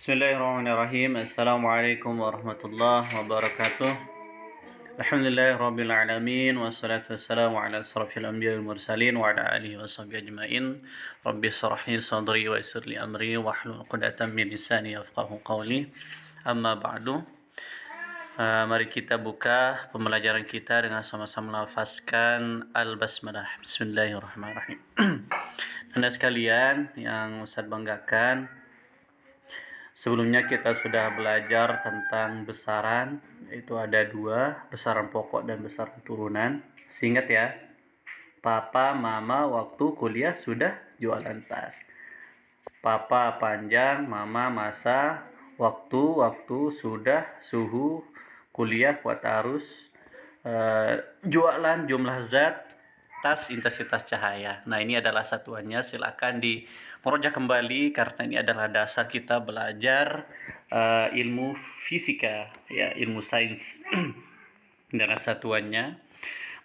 Bismillahirrahmanirrahim. Assalamualaikum warahmatullahi wabarakatuh. Alhamdulillahirabbil alamin wassalatu wassalamu ala asrofil anbiya'i wal mursalin wa ala alihi washabbihi ajmain. Rabbi shrah li sadri wa yassir li amri wahlul 'uqdatam min lisani yafqahu qawli. Amma ba'du. Mari kita buka pembelajaran kita dengan sama-sama melafazkan al-basmalah. Bismillahirrahmanirrahim. Anda sekalian yang Ustaz banggakan, sebelumnya kita sudah belajar tentang besaran, yaitu ada dua, besaran pokok dan besaran turunan. Ingat ya, papa, mama waktu kuliah sudah jualan tas. Papa panjang, mama masa, waktu sudah, suhu, kuliah kuat arus, jualan jumlah zat, tas intensitas cahaya. Nah, ini adalah satuannya. Silakan dimurojaah kembali karena ini adalah dasar kita belajar ilmu fisika, ya, ilmu sains. Dan satuannya.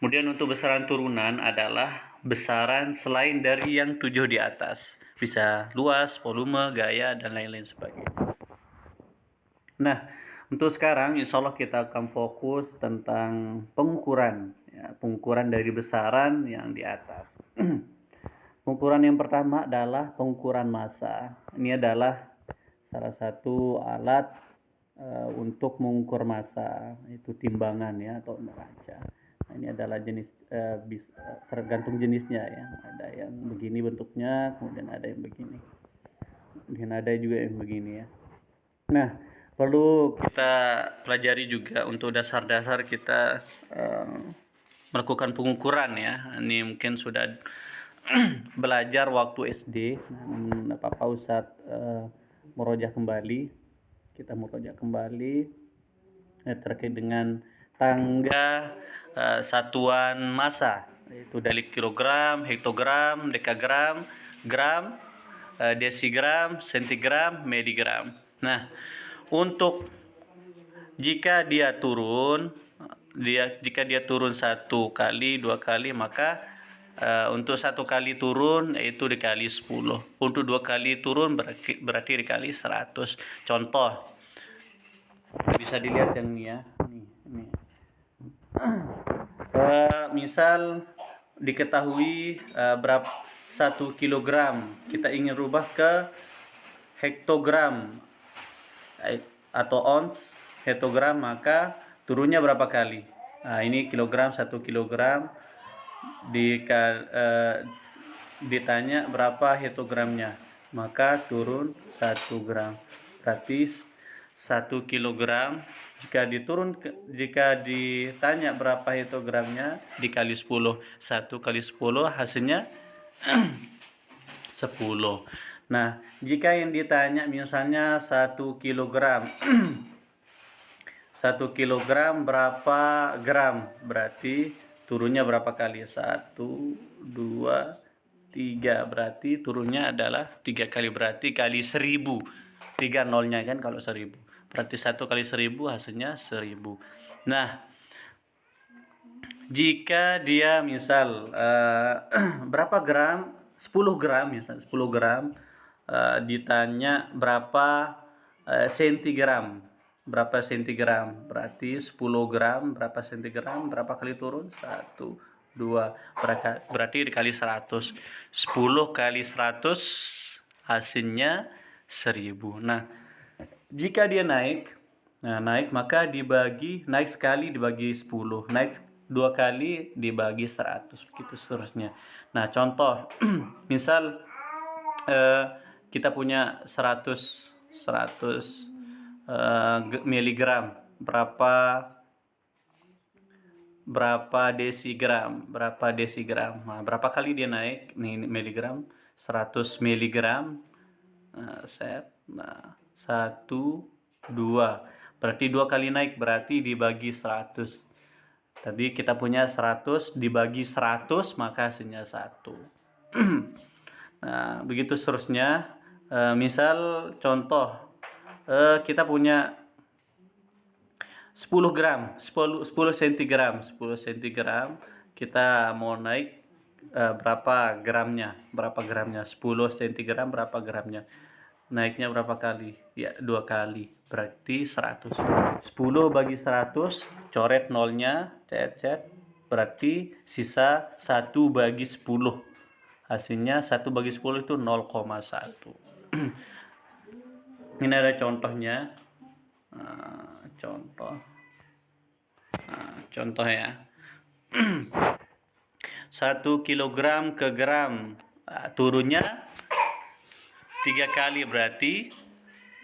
Kemudian untuk besaran turunan adalah besaran selain dari yang 7 di atas. Bisa luas, volume, gaya, dan lain-lain sebagainya. Nah, untuk sekarang insya Allah kita akan fokus tentang pengukuran, ya, pengukuran dari besaran yang di atas. Pengukuran yang pertama adalah pengukuran massa. Ini adalah salah satu alat untuk mengukur massa, itu timbangan ya atau neraca. Nah, ini adalah jenis tergantung jenisnya ya. Ada yang begini bentuknya, kemudian ada yang begini. Kemudian ada juga yang begini ya. Nah, perlu kita pelajari juga untuk dasar-dasar kita melakukan pengukuran ya. Ini mungkin sudah belajar waktu SD. Nah, Pak Ustadz murojaah kembali. Kita murojaah kembali terkait dengan tangga satuan massa, yaitu dari kilogram, hektogram, dekagram, gram, desigram, sentigram, miligram. Nah, untuk jika dia turun 1 kali, 2 kali, maka untuk 1 kali turun itu dikali 10. Untuk 2 kali turun berarti dikali 100. Contoh, bisa dilihat yang ini ya. Ini. Misal diketahui berapa 1 kilogram, kita ingin rubah ke hektogram atau ons, hektogram, maka turunnya berapa kali? Nah, ini kilogram, 1 kilogram ditanya berapa hektogramnya, maka turun 1 gram. Berarti 1 kilogram jika ditanya berapa hektogramnya dikali 10. 1 kali 10 hasilnya 10. Nah, jika yang ditanya misalnya 1 kilogram 1 kilogram berapa gram, berarti turunnya berapa kali? 1, 2, 3, berarti turunnya adalah 3 kali, berarti kali 1000. 3 nolnya kan kalau 1000. Berarti 1 kali 1000 hasilnya 1000. Nah, jika dia misal berapa gram? 10 gram misal, 10 gram ditanya berapa sentigram. Berapa sentigram? Berarti 10 gram berapa sentigram? Berapa kali turun? 1, 2. Berarti dikali 100. 10 kali 100 hasilnya 1000. Nah, jika dia naik maka naik sekali dibagi 10, naik 2 kali dibagi 100, begitu seterusnya. Nah, contoh misal kita punya 100 miligram, berapa desigram. Nah, berapa kali dia naik? Nih, miligram, 100 miligram. Nah, 1, 2. Berarti 2 kali naik, berarti dibagi 100. Tadi kita punya 100 dibagi 100, maka hasilnya 1. Nah, begitu seterusnya. Misal contoh, kita punya 10 gram, 10 sentigram, 10 sentigram, kita mau naik berapa gramnya? 10 sentigram berapa gramnya? naiknya berapa kali? Ya, 2 kali. Berarti 100. 10 bagi 100, coret nolnya, cet. Berarti sisa 1 bagi 10. Hasilnya 1 bagi 10 itu 0,1. Ini ada contohnya. Contoh ya. 1 kilogram ke gram. Turunnya 3 kali, berarti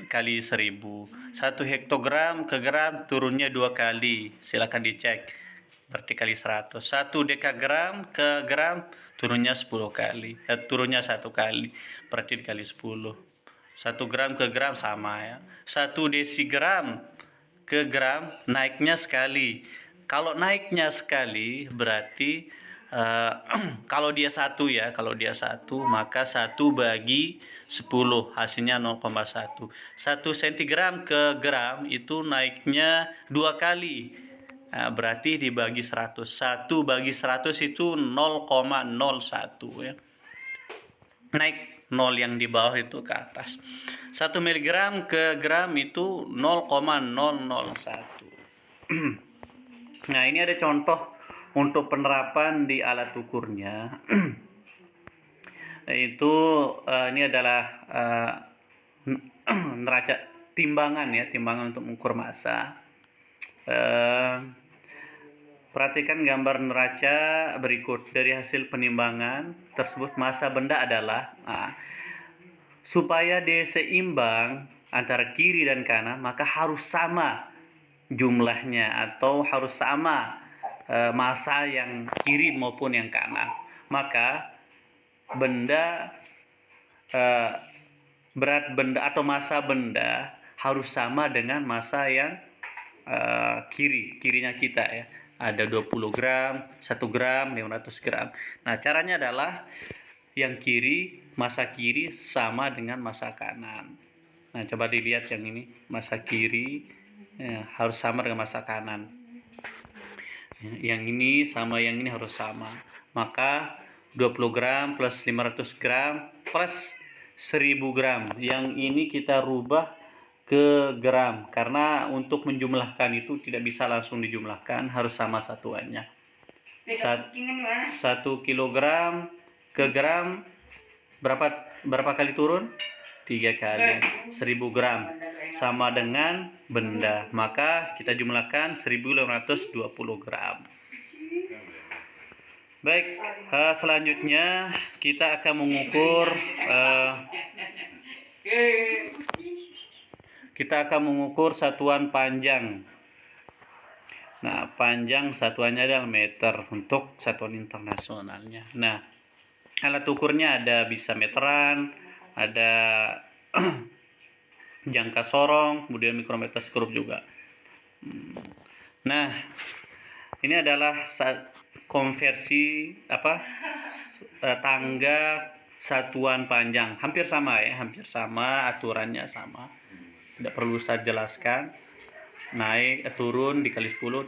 kali 1000. 1 hektogram ke gram turunnya 2 kali. Silakan dicek. Berarti kali 100. 1 dekagram ke gram turunnya 10 kali. Turunnya 1 kali. Berarti dikali 10. 1 gram ke gram sama ya. 1 desigram ke gram naiknya sekali. Kalau naiknya sekali berarti kalau dia satu maka 1 bagi 10 hasilnya 0,1. 1 sentigram ke gram itu naiknya 2 kali. Nah, berarti dibagi 100. 1 bagi 100 itu 0,01 ya. Naik 0 yang di bawah itu ke atas. 1 miligram ke gram itu 0,001. Nah, ini ada contoh untuk penerapan di alat ukurnya. Itu ini adalah neraca timbangan ya, timbangan untuk mengukur massa. Perhatikan gambar neraca berikut. Dari hasil penimbangan tersebut massa benda adalah supaya dia seimbang antara kiri dan kanan maka harus sama jumlahnya atau harus sama massa yang kiri maupun yang kanan. Maka benda berat benda atau massa benda harus sama dengan massa yang kirinya kita ya. Ada 20 gram, 1 gram, 500 gram. Nah, caranya adalah yang kiri, massa kiri sama dengan massa kanan. Nah, coba dilihat yang ini, massa kiri harus sama dengan massa kanan. Yang ini sama yang ini harus sama. Maka 20 gram plus 500 gram plus 1000 gram. Yang ini kita rubah ke gram, karena untuk menjumlahkan itu tidak bisa langsung dijumlahkan, harus sama satuannya. 1 kilogram ke gram berapa kali turun? 3 kali. 1000 gram sama dengan benda, maka kita jumlahkan 1520 gram. Baik, selanjutnya kita akan mengukur satuan panjang. Nah, panjang satuannya adalah meter untuk satuan internasionalnya. Nah, alat ukurnya ada bisa meteran, ada jangka sorong, kemudian mikrometer skrup juga. Nah, ini adalah konversi tangga satuan panjang. Hampir sama ya, aturannya sama. Tidak perlu saya jelaskan. Naik, turun dikali 10,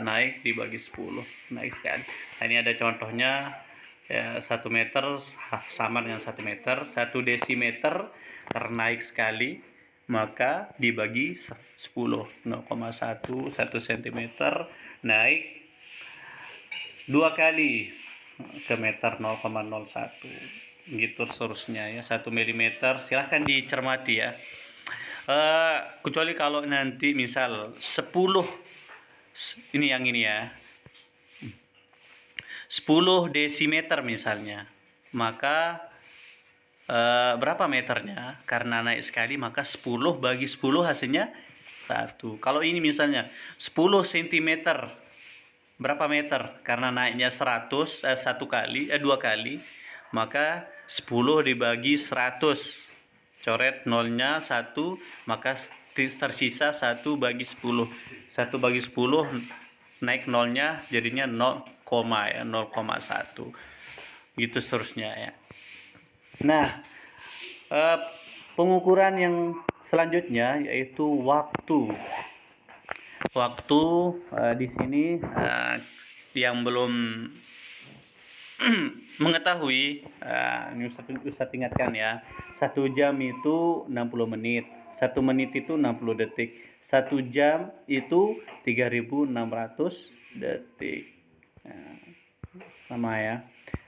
naik dibagi 10, naik sekali. Nah, ini ada contohnya. 1 meter sama dengan 1 meter. 1 desimeter karena naik sekali maka dibagi 10, 0,1. 1 cm naik 2 kali ke meter, 0,01. Gitu seterusnya ya. 1 mm silahkan dicermati ya. Kecuali kalau nanti misal 10, ini yang ini ya, 10 desimeter misalnya, maka berapa meternya? Karena naik sekali maka 10 bagi 10 hasilnya 1. Kalau ini misalnya 10 cm, berapa meter? Karena naiknya 100, 2 kali, maka 10 dibagi 100. Coret nolnya 1, maka tersisa 1 bagi 10. 1 bagi 10 naik nolnya jadinya 0, ya, 0,1. Gitu seterusnya ya. Nah, pengukuran yang selanjutnya yaitu waktu. Waktu di sini yang belum mengetahui, ini Ustaz ingatkan ya. 1 jam itu 60 menit. 1 menit itu 60 detik. 1 jam itu 3.600 detik. Nah, sama ya.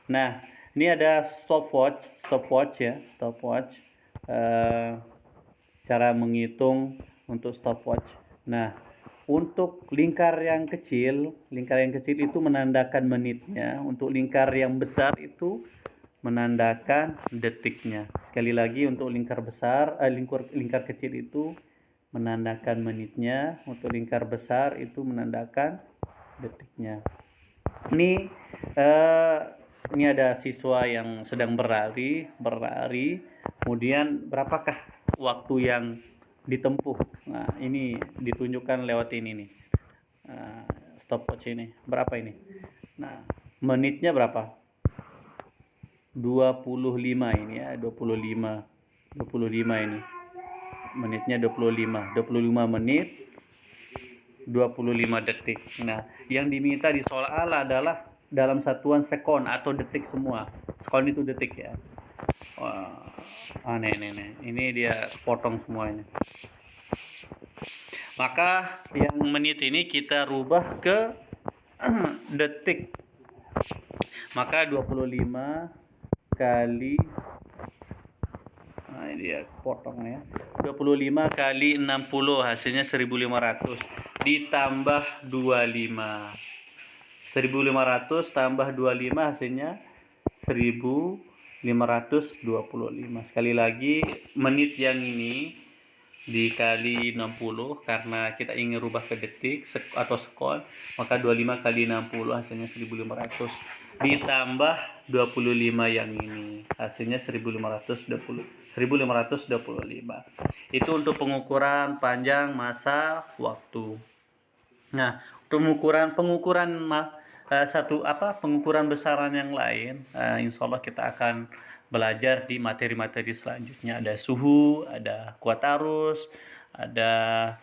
Nah, ini ada stopwatch ya, stopwatch. Cara menghitung untuk stopwatch. Nah, untuk lingkar yang kecil itu menandakan menitnya. Untuk lingkar yang besar itu menandakan detiknya. Sekali lagi, untuk lingkar besar, lingkar kecil itu menandakan menitnya. Untuk lingkar besar itu menandakan detiknya. Ini ada siswa yang sedang berlari. Kemudian berapakah waktu yang ditempuh? Nah, ini ditunjukkan lewat ini nih. Stopwatch ini. Berapa ini? Nah, menitnya berapa? 25 ini ya, 25 ini. Menitnya 25 menit 25 detik. Nah, yang diminta di soal adalah dalam satuan sekon atau detik semua. Sekon itu detik ya. Wah, ini dia potong semuanya. Maka yang menit ini kita rubah ke detik. Maka 25 kali, nah ini dia potong ya. 25 kali 60 hasilnya 1.500 ditambah 25. 1.500 tambah 25 hasilnya 1.525. Sekali lagi, menit yang ini dikali 60 karena kita ingin rubah ke detik atau sekon, maka 25 kali 60 hasilnya 1.500 ditambah 25 yang ini hasilnya 1.525. Itu untuk pengukuran panjang masa waktu. Nah, pengukuran pengukuran besaran yang lain, insya Allah kita akan belajar di materi-materi selanjutnya. Ada suhu, ada kuat arus, ada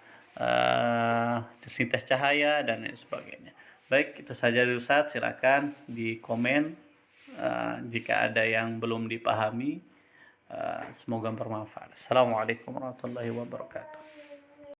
intensitas cahaya, dan lain sebagainya. Baik, itu saja dari Ustaz. Silakan di komen jika ada yang belum dipahami. Semoga bermanfaat. Assalamualaikum warahmatullahi wabarakatuh.